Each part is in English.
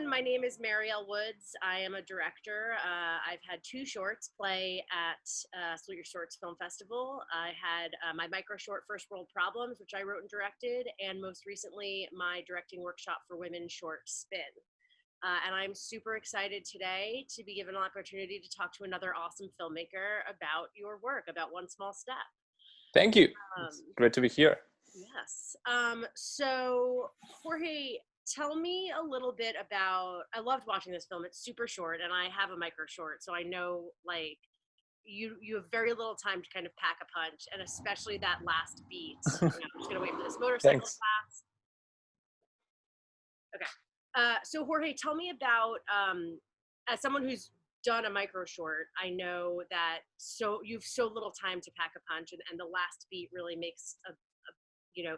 everyone. My name is Marielle Woods. I am a director. I've had 2 shorts play at Salute Your Shorts Film Festival. I had my micro short, First World Problems, which I wrote and directed, and most recently, my directing workshop for women short, Spin. And I'm super excited today to be given an opportunity to talk to another awesome filmmaker about your work, about One Small Step. Thank you. It's great to be here. Yes. So, Jorge, tell me a little bit about, I loved watching this film. It's super short, and I have a micro short, so I know, like, you have very little time to kind of pack a punch, and especially that last beat. I'm just gonna wait for this motorcycle to pass. Okay. So Jorge, tell me about, as someone who's done a micro short, I know that you've so little time to pack a punch, and the last beat really makes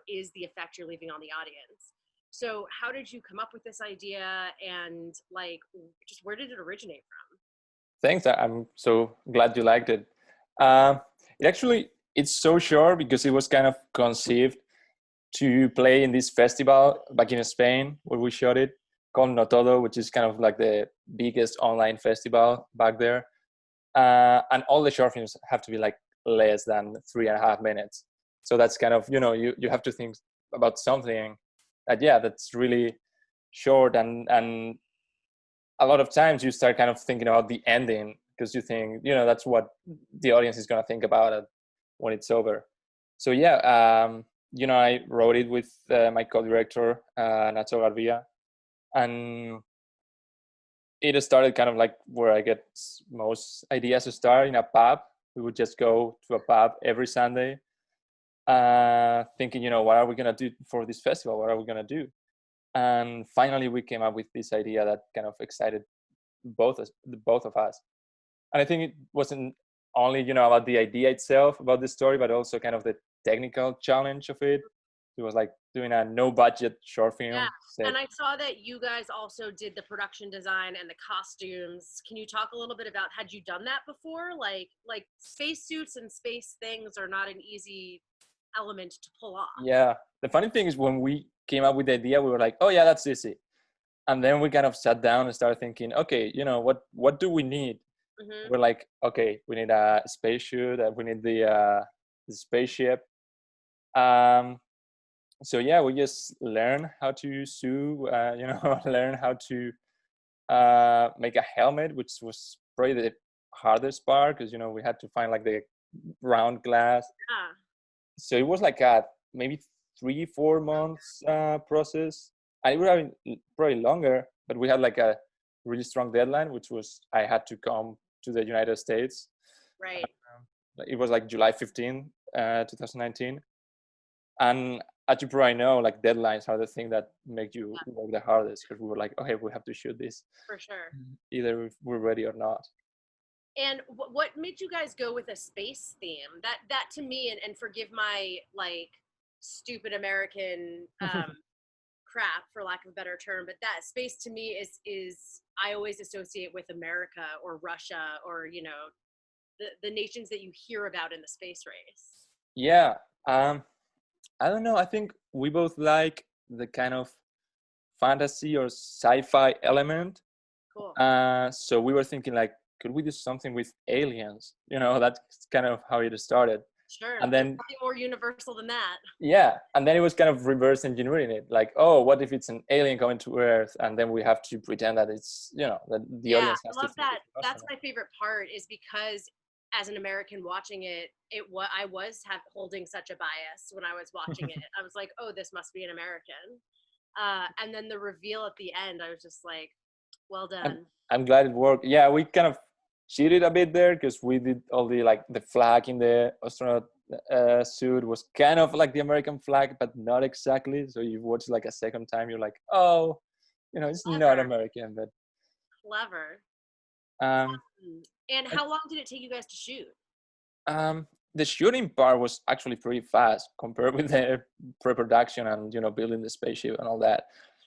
is the effect you're leaving on the audience. So how did you come up with this idea, and like, just where did it originate from? Thanks. I'm so glad you liked it. It's so short because it was kind of conceived to play in this festival back in Spain where we shot it, called No Todo, which is kind of like the biggest online festival back there. And all the short films have to be like less than 3.5 minutes. So that's kind of, you have to think about something that's really short, and a lot of times you start kind of thinking about the ending because you think, that's what the audience is going to think about it when it's over. So I wrote it with my co-director, Nacho Garvia, and it started kind of like where I get most ideas to start, in a pub. We would just go to a pub every Sunday, thinking, what are we going to do for this festival? What are we going to do? And finally, we came up with this idea that kind of excited both of us. And I think it wasn't only, about the idea itself, about the story, but also kind of the technical challenge of it. It was like doing a no-budget short film. Yeah, and I saw that you guys also did the production design and the costumes. Can you talk a little bit about, had you done that before? Like spacesuits and space things are not an easy element to pull off. Yeah, the funny thing is when we came up with the idea, we were like, oh yeah, that's easy. And then we kind of sat down and started thinking, okay, what do we need? Mm-hmm. We're like, okay, we need a spacesuit, we need the spaceship. So yeah, we just learn how to sew, learn how to make a helmet, which was probably the hardest part because, we had to find like the round glass. Yeah. So it was like a maybe 3-4 months process. I would have been probably longer, but we had like a really strong deadline, which was I had to come to the United States. Right. It was like July 15, 2019. And as you probably know, like deadlines are the thing that make you work the hardest, because we were like, okay, we have to shoot this. For sure. Either we're ready or not. And what made you guys go with a space theme? That to me, and forgive my like stupid American crap, for lack of a better term, but that space to me is I always associate with America or Russia or the nations that you hear about in the space race. Yeah, I don't know. I think we both like the kind of fantasy or sci-fi element. Cool. So we were thinking like, could we do something with aliens? That's kind of how it started. Sure. And then nothing more universal than that. Yeah, and then it was kind of reverse engineering it. Like, oh, what if it's an alien coming to Earth, and then we have to pretend that it's, that the audience has to. I love that. That's my favorite part, is because as an American watching it, I was holding such a bias when I was watching it. I was like, oh, this must be an American. And then the reveal at the end, I was just like, well done. I'm glad it worked. Yeah, we kind of cheated a bit there because we did all the flag in the astronaut suit was kind of like the American flag, but not exactly. So you watch like a second time, you're like, oh, it's Clever. not American, but clever. And how long did it take you guys to shoot? The shooting part was actually pretty fast compared with the pre-production and building the spaceship and all that.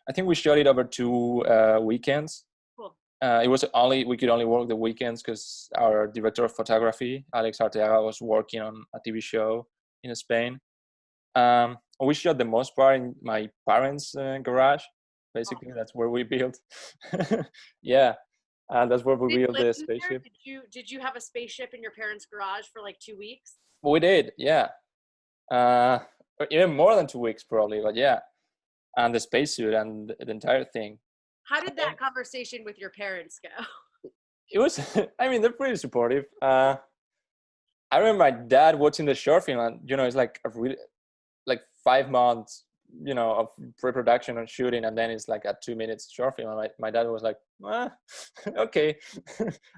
I think we shot it over 2 weekends. Cool. We could only work the weekends because our director of photography, Alex Arteaga, was working on a TV show in Spain. We shot the most part in my parents' garage, Basically, Awesome. that's where we built. Yeah, and that's where we Did you built live the in there? spaceship. Did you have a spaceship in your parents' garage for like 2 weeks? We did, yeah. Uh, or even more than 2 weeks probably, but yeah. And the spacesuit and the entire thing. How did that conversation with your parents go? It was, I mean, they're pretty supportive. I remember my dad watching the short film, and it's like a really, like 5 months, of pre-production and shooting, and then it's like a 2 minute short film. And my dad was like, okay.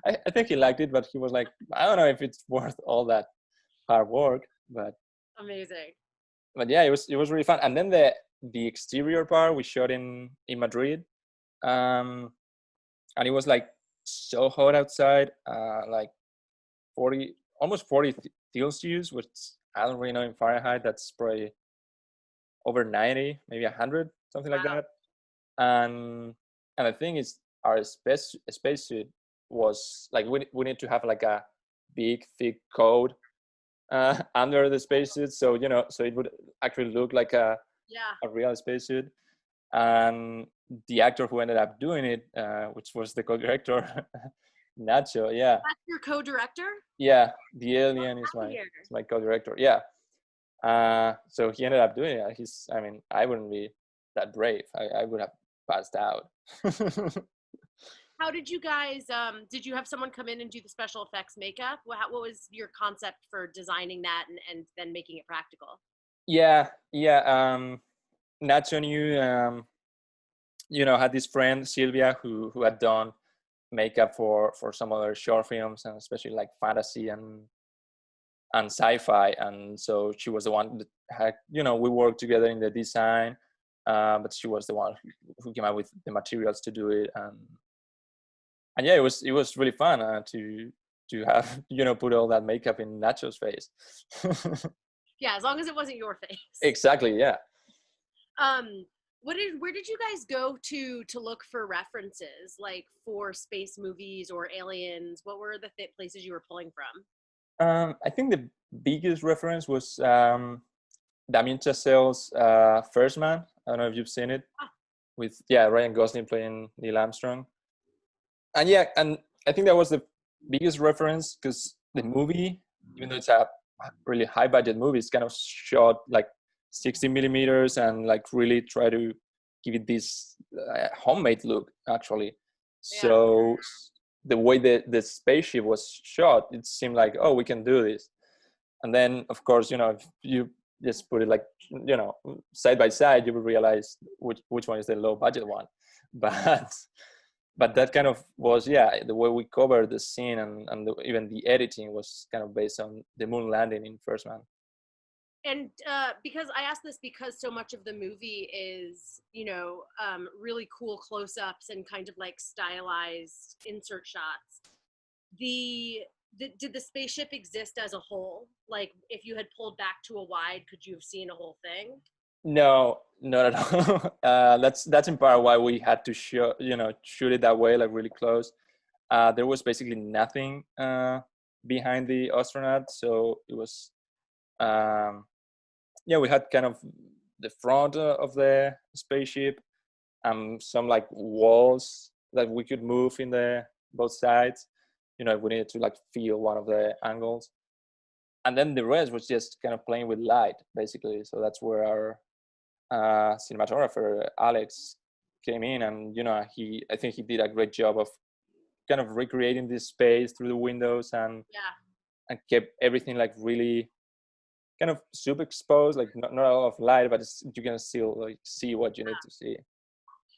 I think he liked it, but he was like, I don't know if it's worth all that hard work, Amazing. but yeah, it was really fun. And then the exterior part we shot in Madrid, um, and it was like so hot outside, like 40, almost 40 Celsius, which I don't really know in Fahrenheit. That's probably over 90, maybe 100, something like Wow. that. And the thing is, our spacesuit was like we need to have like a big thick coat under the spacesuit, so it would actually look like a Yeah. real spacesuit. And the actor who ended up doing it, which was the co-director, Nacho, yeah, That's your co-director? yeah, the alien is Out my here. co-director, yeah. So he ended up doing it. I mean, I wouldn't be that brave. I would have passed out. How did you guys did you have someone come in and do the special effects makeup? What was your concept for designing that and then making it practical? Yeah, yeah. Nacho knew, had this friend Sylvia who had done makeup for some other short films, and especially like fantasy and sci-fi, and so she was the one that had, we worked together in the design, but she was the one who came up with the materials to do it. And yeah, it was really fun to have put all that makeup in Nacho's face. Yeah, as long as it wasn't your face. Exactly, yeah. Um, where did you guys go to look for references, like for space movies or aliens? What were the places you were pulling from? I think the biggest reference was Damien Chazelle's First Man. I don't know if you've seen it, Ah, with Ryan Gosling playing Neil Armstrong. And yeah, and I think that was the biggest reference, because the movie, even though it's a really high budget movie, it's kind of shot like 60 millimeters and like really try to give it this homemade look, actually. yeah. So the way the spaceship was shot, it seemed like, oh, we can do this. And then of course, if you just put it like, side by side, you will realize which one is the low budget one. But that kind of was, the way we covered the scene, and even the editing was kind of based on the moon landing in First Man. And because I asked this because so much of the movie is, really cool close-ups and kind of like stylized insert shots. Did the spaceship exist as a whole? Like, if you had pulled back to a wide, could you have seen a whole thing? No, not at all. That's in part why we had to shoot it that way, like really close. There was basically nothing behind the astronaut, so it was, we had kind of the front of the spaceship, some like walls that we could move in the both sides, if we needed to like feel one of the angles. And then the rest was just kind of playing with light, basically. So that's where our cinematographer Alex came in, and I think he did a great job of kind of recreating this space through the windows, Yeah. and kept everything like really kind of super exposed, like not a lot of light, but you can still like see what you need to see.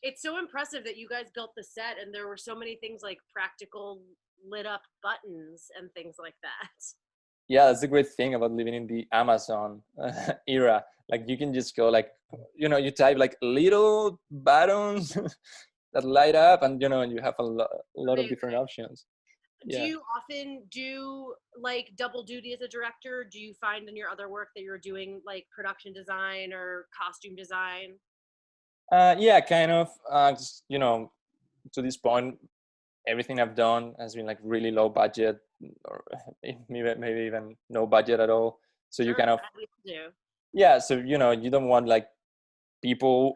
It's so impressive that you guys built the set and there were so many things like practical lit up buttons and things like that. Yeah, that's the great thing about living in the Amazon era. Like you can just go like, you type like little buttons that light up, and and you have a lot of different Amazing. options. Do Yeah. you often do like double duty as a director? Do you find in your other work that you're doing like production design or costume design? Yeah, kind of. Just, to this point, everything I've done has been like really low budget, or maybe even no budget at all. So you Sure, kind of, as we do. yeah. So you don't want like people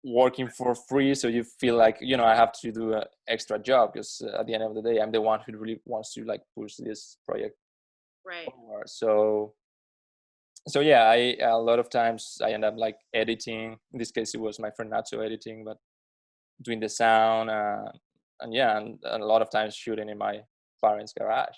working for free, so you feel like, you know, I have to do an extra job because at the end of the day, I'm the one who really wants to like push this project Right. forward. So yeah, I a lot of times I end up like editing. In this case, it was my friend Nacho editing, but doing the sound, and a lot of times shooting in my parents' garage.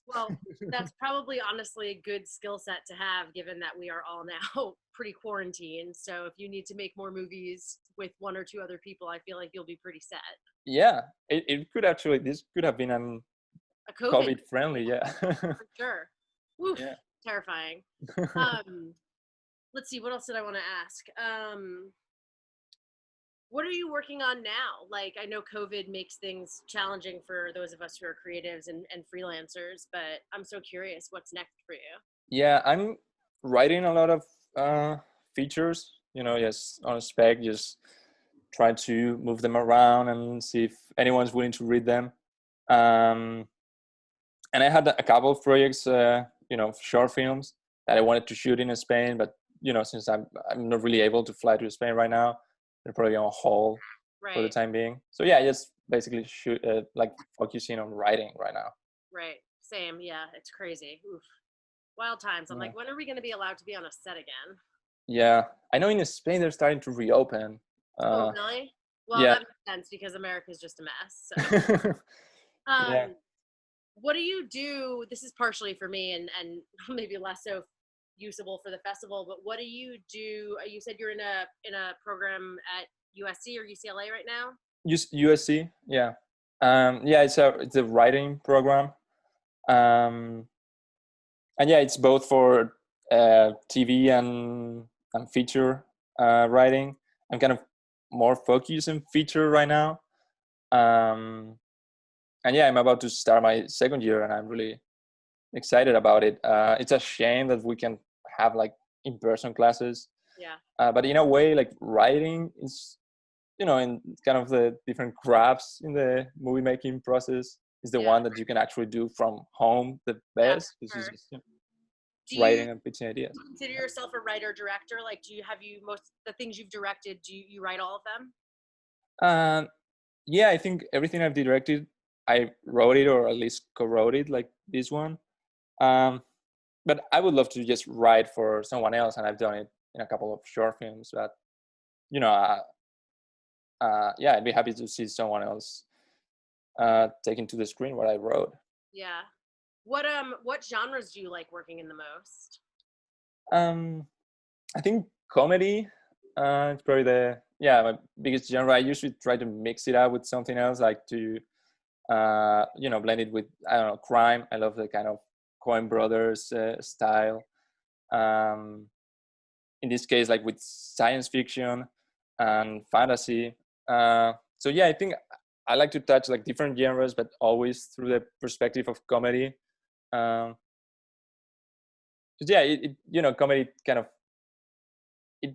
Well, that's probably honestly a good skill set to have, given that we are all now pretty quarantined. So if you need to make more movies with one or two other people, I feel like you'll be pretty set. Yeah, it could actually, this could have been A COVID COVID friendly. Yeah. for sure. Woof, Yeah. terrifying. Um, let's see, what else did I want to ask? What are you working on now? Like, I know COVID makes things challenging for those of us who are creatives and freelancers, but I'm so curious what's next for you. Yeah, I'm writing a lot of features, you know, just on spec, just try to move them around and see if anyone's willing to read them. Um, and I had a couple of projects, you know, short films that I wanted to shoot in Spain, but you know, since I'm not really able to fly to Spain right now, they're probably on hold for the Right, time being. So yeah, just basically shoot, like focusing on writing right now. right. Same. Yeah, it's crazy. Oof. Wild times. I'm Yeah. like, when are we going to be allowed to be on a set again? Yeah, I know in Spain they're starting to reopen. Oh, really? Well, Yeah. that makes sense because America's just a mess. So, Yeah. what do you do? This is partially for me and maybe less so usable for the festival, but what do you do? You said you're in a program at USC or UCLA right now? USC. Yeah. Yeah, it's a writing program. Um, and yeah, it's both for TV and feature writing. I'm kind of more focused in feature right now. Um, and yeah, I'm about to start my second year, and I'm really excited about it. It's a shame that we can have like in-person classes, Yeah. but in a way, like writing is, you know, in kind of the different crafts in the movie making process, is the Yeah. one that you can actually do from home the Yeah. best. This is Sure. just, you know, Do you writing and pitching ideas. consider yourself a writer director? Like, have you most the things you've directed? Do you write all of them? Um, yeah, I think everything I've directed, I wrote it or at least co-wrote it, like this one. Um, but I would love to just write for someone else, and I've done it in a couple of short films. But you know, yeah, I'd be happy to see someone else taking to the screen what I wrote. Yeah. What genres do you like working in the most? Um, I think comedy. It's probably my biggest genre. I usually try to mix it up with something else, like to you know, blend it with, I don't know, crime. I love the kind of Coen Brothers style. Um, in this case, like with science fiction and fantasy. So yeah, I think I like to touch like different genres, but always through the perspective of comedy. Um, 'Cause yeah, you know, comedy kind of, it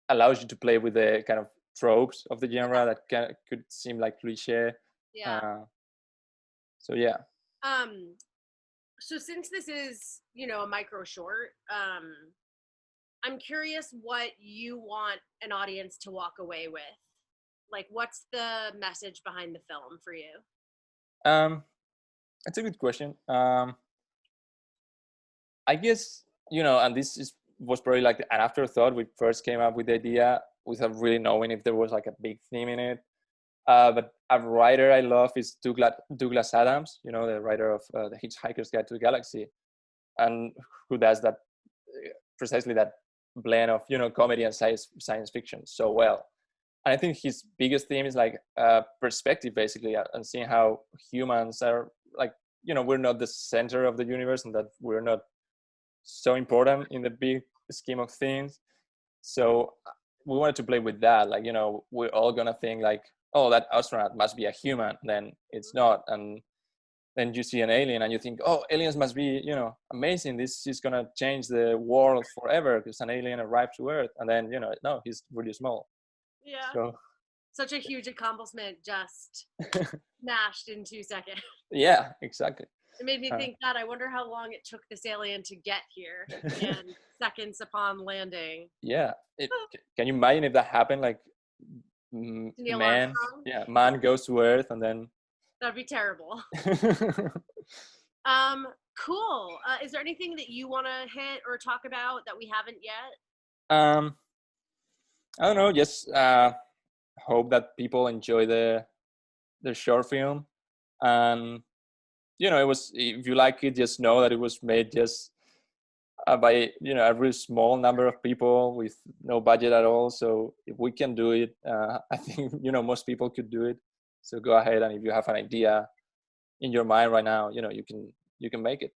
allows you to play with the kind of tropes of the genre that could seem like cliche. Yeah. Uh, so yeah. Um, so since this is, a micro short, I'm curious what you want an audience to walk away with. Like, what's the message behind the film for you? Um, that's a good question. I guess, you know, and was probably like an afterthought. We first came up with the idea without really knowing if there was like a big theme in it. But a writer I love is Douglas Adams, you know, the writer of The Hitchhiker's Guide to the Galaxy, and who does that, precisely that blend of, you know, comedy and science fiction so well. And I think his biggest theme is like perspective, basically, and seeing how humans are like, you know, we're not the center of the universe, and that we're not so important in the big scheme of things. So we wanted to play with that, like, you know, we're all gonna think like, oh, that astronaut must be a human, then it's not. And then you see an alien and you think, oh, aliens must be, you know, amazing, this is gonna change the world forever because an alien arrived to Earth. And then, you know, no, he's really small. Yeah. So Such a huge accomplishment just smashed in 2 seconds. yeah, exactly. It made me think that I wonder how long it took this alien to get here and seconds upon landing. Yeah, can you imagine if that happened like Neil man, Armstrong? yeah, man goes to Earth, and then. That'd be terrible. Cool. Is there anything that you want to hit or talk about that we haven't yet? I don't know. Just hope that people enjoy the short film, and it was, if you like it, just know that it was made just by a really small number of people with no budget at all. So if we can do it, I think most people could do it. So go ahead, and if you have an idea in your mind right now, you can make it.